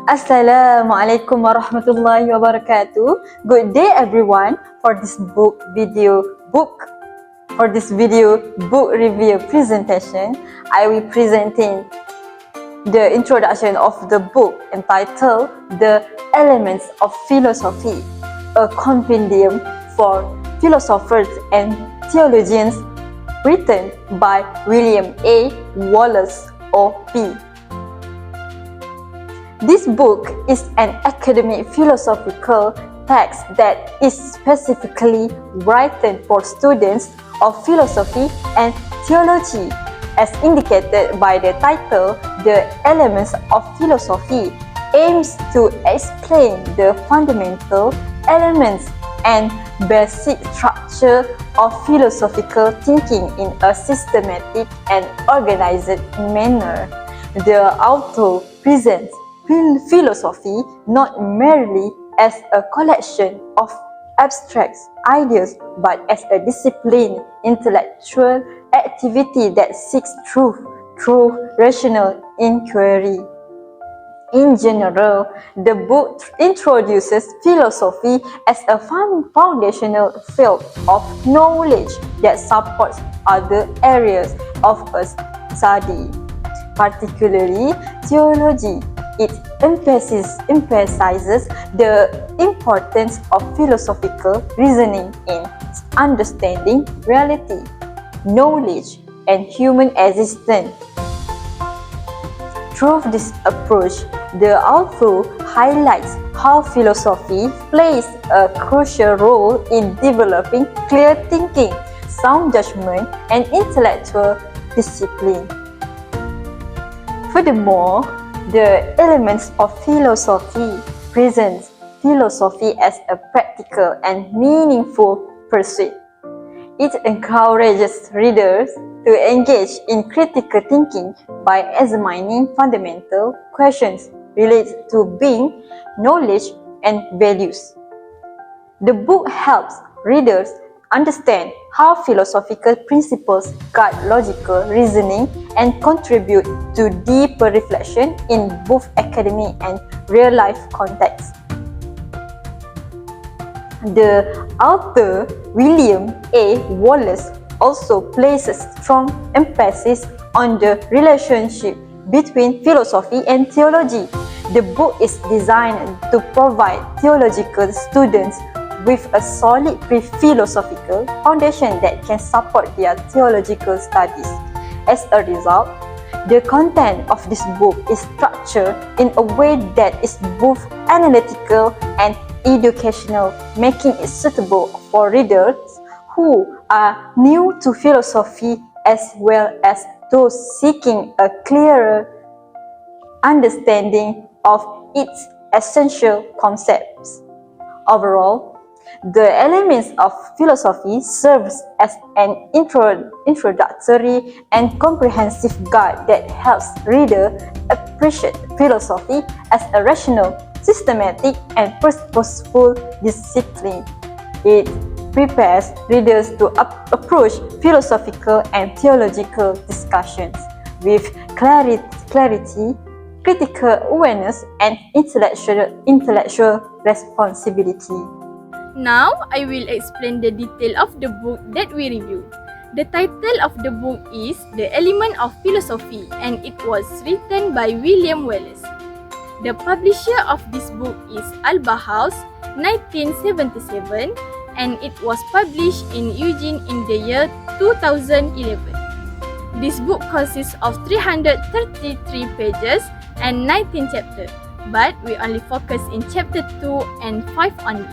Assalamualaikum warahmatullahi wabarakatuh. Good day everyone. For this video book review presentation, I will presenting the introduction of the book entitled The Elements of Philosophy, a compendium for philosophers and theologians, written by William A. Wallace, OP. This book is an academic philosophical text that is specifically written for students of philosophy and theology. As indicated by the title, The Elements of Philosophy aims to explain the fundamental elements and basic structure of philosophical thinking in a systematic and organized manner. The author presents philosophy not merely as a collection of abstract ideas but as a disciplined intellectual activity that seeks truth through rational inquiry. In general, the book introduces philosophy as a foundational field of knowledge that supports other areas of study, particularly theology. It emphasizes the importance of philosophical reasoning in understanding reality, knowledge, and human existence. Through this approach, the author highlights how philosophy plays a crucial role in developing clear thinking, sound judgment, and intellectual discipline. Furthermore, The Elements of Philosophy presents philosophy as a practical and meaningful pursuit. It encourages readers to engage in critical thinking by examining fundamental questions related to being, knowledge, and values. The book helps readers understand how philosophical principles guide logical reasoning and contribute to deeper reflection in both academic and real-life contexts. The author, William A. Wallace, also places strong emphasis on the relationship between philosophy and theology. The book is designed to provide theological students with a solid philosophical foundation that can support their theological studies. As a result, the content of this book is structured in a way that is both analytical and educational, making it suitable for readers who are new to philosophy as well as those seeking a clearer understanding of its essential concepts. Overall, The Elements of Philosophy serves as an introductory and comprehensive guide that helps readers appreciate philosophy as a rational, systematic, and purposeful discipline. It prepares readers to approach philosophical and theological discussions with clarity, critical awareness, and intellectual responsibility. Now, I will explain the detail of the book that we reviewed. The title of the book is The Element of Philosophy, and it was written by William Wallace. The publisher of this book is Alba House, 1977, and it was published in Eugene in the year 2011. This book consists of 333 pages and 19 chapters, but we only focus in chapter 2 and 5 only.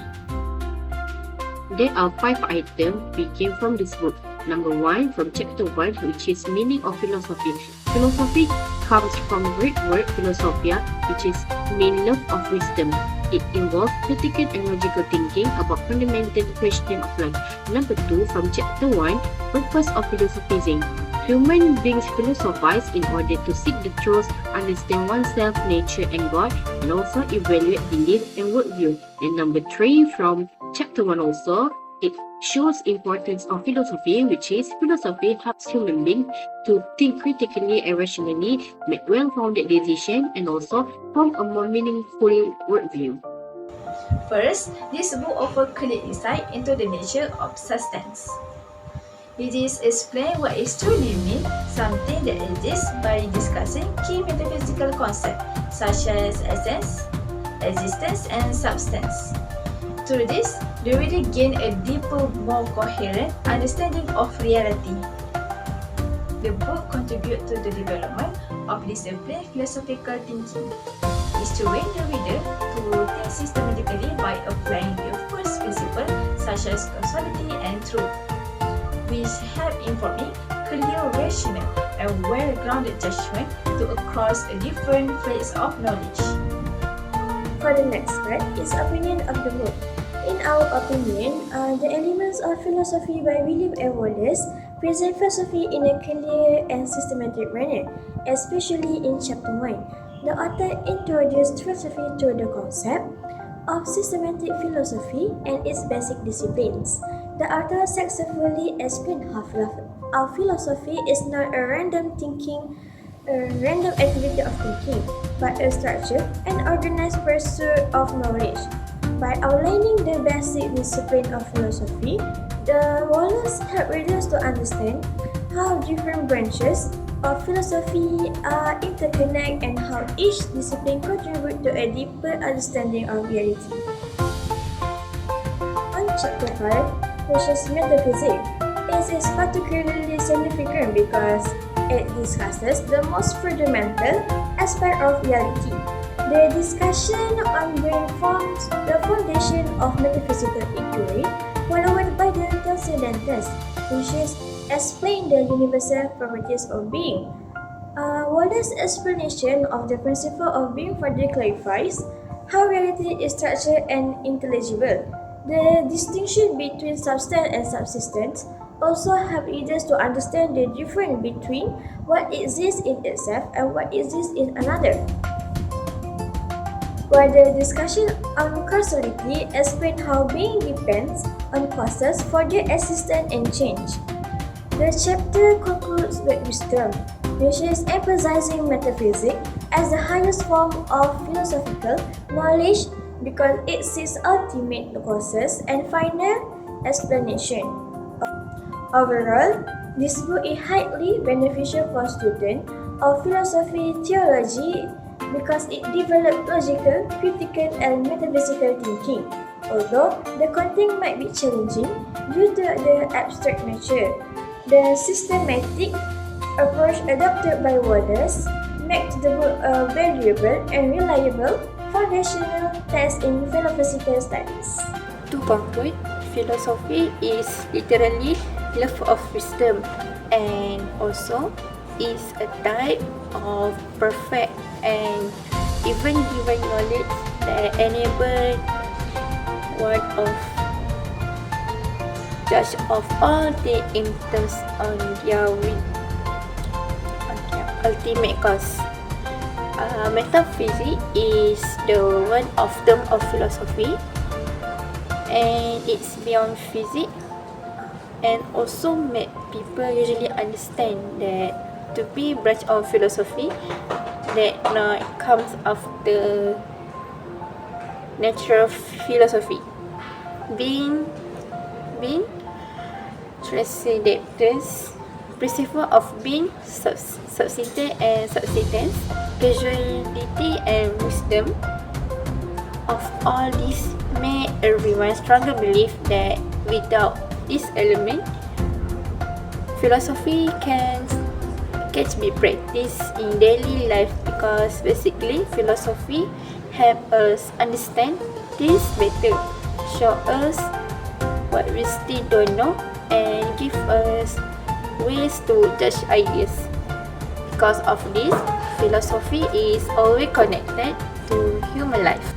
There are 5 items we came from this book. Number 1, from chapter 1, which is meaning of philosophy. Philosophy comes from Greek word philosophia, which is mean love of wisdom. It involves critical and logical thinking about fundamental questions of life. Number 2, from chapter 1, purpose of philosophizing. Human beings philosophize in order to seek the truth, understand oneself, nature, and God, and also evaluate belief and worldview. And number 3, from chapter 1 also, it shows importance of philosophy, which is philosophy helps human beings to think critically and rationally, make well-founded decisions, and also form a more meaningful worldview. First, this book offers clear insight into the nature of substance. It is explain what is truly mean, something that exists by discussing key metaphysical concepts such as essence, existence, and substance. Through this, the reader gain a deeper, more coherent understanding of reality. The book contributes to the development of disciplined philosophical thinking. Is to train the reader to think systematically by applying the first principle such as causality and truth, which help informing clear, rational, and well-grounded judgment to across a different fields of knowledge. For the next part is opinion of the book. In our opinion, the elements of philosophy by William A. Wallace present philosophy in a clear and systematic manner, especially in chapter 1. The author introduced philosophy through the concept of systematic philosophy and its basic disciplines. The author successfully explained how philosophy is not a random activity of thinking, but a structured and organized pursuit of knowledge. By outlining the basic discipline of philosophy, the Wallace helped readers to understand how different branches of philosophy are interconnected and how each discipline contributes to a deeper understanding of reality. On chapter 5, which is metaphysics, it is particularly significant because it discusses the most fundamental aspect of reality. The discussion on brain forms the foundation of metaphysical inquiry, followed by the transcendentals, which is explain the universal properties of being. Wallace's explanation of the principle of being further clarifies how reality is structured and intelligible. The distinction between substance and subsistence also help readers to understand the difference between what exists in itself and what exists in another. While the discussion on causality explains how being depends on causes for their existence and change. The chapter concludes with wisdom, which is emphasizing metaphysics as the highest form of philosophical knowledge because it seeks ultimate causes and final explanation. Overall, this book is highly beneficial for students of philosophy theology because it develops logical, critical, and metaphysical thinking. Although the content might be challenging due to the abstract nature, the systematic approach adopted by Wallace makes the book a valuable and reliable foundational text in philosophical studies. To conclude, philosophy is literally love of wisdom and also is a type of perfect and even given knowledge that enable one of judge of all the items on their ultimate cause. Metaphysics is the one of term of philosophy and it's beyond physics and also make people usually understand that to be branch of philosophy that not comes after natural philosophy. Being transcendentals, principle of being, subsistence and subsistence, causality and wisdom. Of all this, make everyone stronger believe that without this element, philosophy can be practiced in daily life because basically philosophy help us understand this better, show us what we still don't know, and give us ways to judge ideas. Because of this, philosophy is always connected to human life.